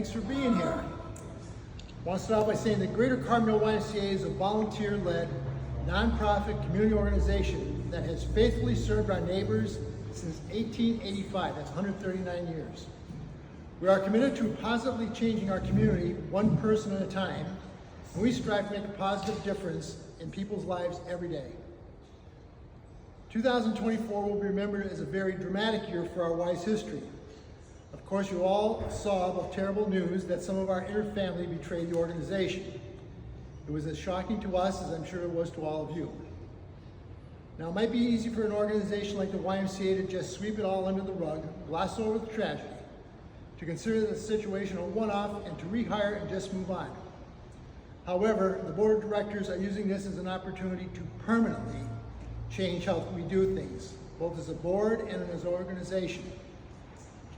Thanks for being here. I want to start off by saying that Greater Carbondale YMCA is a volunteer-led, nonprofit community organization that has faithfully served our neighbors since 1885. That's 139 years. We are committed to positively changing our community one person at a time, and we strive to make a positive difference in people's lives every day. 2024 will be remembered as a very dramatic year for our Y's history. Of course, you all saw the terrible news that some of our inner family betrayed the organization. It was as shocking to us as I'm sure it was to all of you. Now, it might be easy for an organization like the YMCA to just sweep it all under the rug, gloss over the tragedy, to consider the situation a one-off and to rehire and just move on. However, the board of directors are using this as an opportunity to permanently change how we do things, both as a board and as an organization.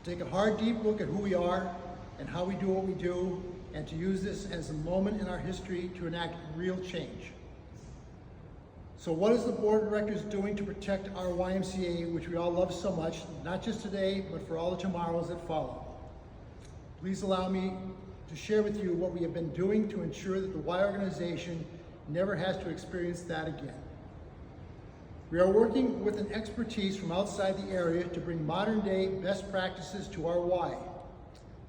To take a hard, deep look at who we are and how we do what we do, and to use this as a moment in our history to enact real change. So what is the board of directors doing to protect our YMCA, which we all love so much, not just today, but for all the tomorrows that follow? Please allow me to share with you what we have been doing to ensure that the Y organization never has to experience that again. We are working with an expertise from outside the area to bring modern-day best practices to our Y.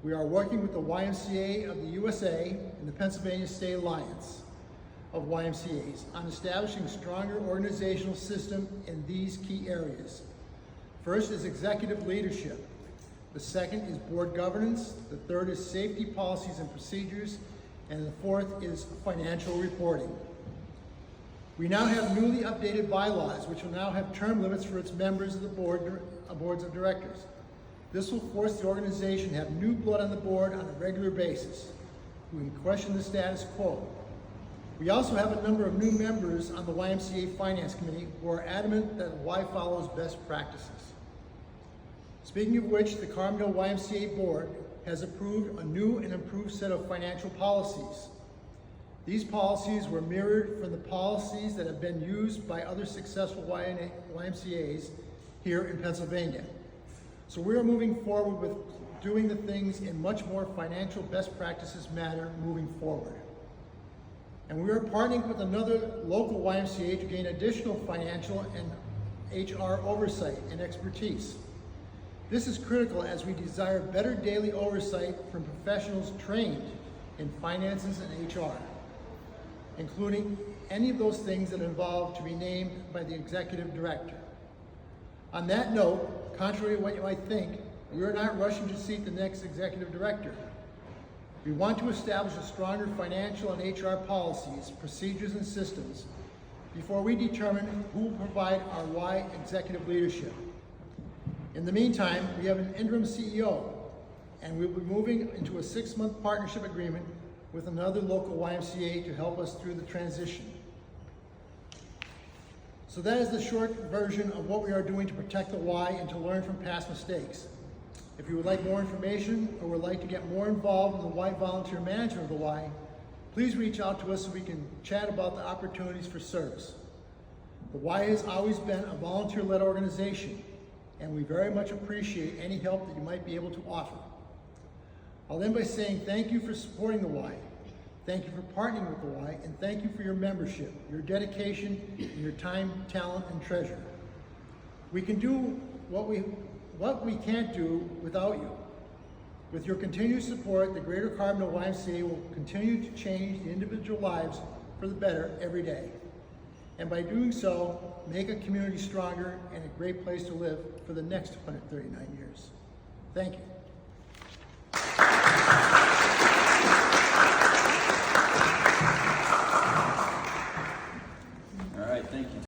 We are working with the YMCA of the USA and the Pennsylvania State Alliance of YMCAs on establishing a stronger organizational system in these key areas. First is executive leadership. The second is board governance. The third is safety policies and procedures. And the fourth is financial reporting. We now have newly updated bylaws, which will now have term limits for its members of the boards of directors. This will force the organization to have new blood on the board on a regular basis, who can question the status quo. We also have a number of new members on the YMCA Finance Committee who are adamant that Y follows best practices. Speaking of which, the Carbondale YMCA board has approved a new and improved set of financial policies. These policies were mirrored from the policies that have been used by other successful YMCAs here in Pennsylvania. So we are moving forward with doing the things in much more financial best practices manner moving forward. And we are partnering with another local YMCA to gain additional financial and HR oversight and expertise. This is critical as we desire better daily oversight from professionals trained in finances and HR, including any of those things that involve to be named by the executive director. On that note, contrary to what you might think, we are not rushing to seek the next executive director. We want to establish a stronger financial and HR policies, procedures, and systems before we determine who will provide our Y executive leadership. In the meantime, we have an interim CEO, and we'll be moving into a 6-month partnership agreement with another local YMCA to help us through the transition. So that is the short version of what we are doing to protect the Y and to learn from past mistakes. If you would like more information or would like to get more involved in the Y volunteer management of the Y, please reach out to us so we can chat about the opportunities for service. The Y has always been a volunteer-led organization, and we very much appreciate any help that you might be able to offer. I'll end by saying thank you for supporting the Y, thank you for partnering with the Y, and thank you for your membership, your dedication, and your time, talent, and treasure. We can do what we can't do without you. With your continued support, the Greater Carbondale YMCA will continue to change the individual lives for the better every day. And by doing so, make a community stronger and a great place to live for the next 139 years. Thank you.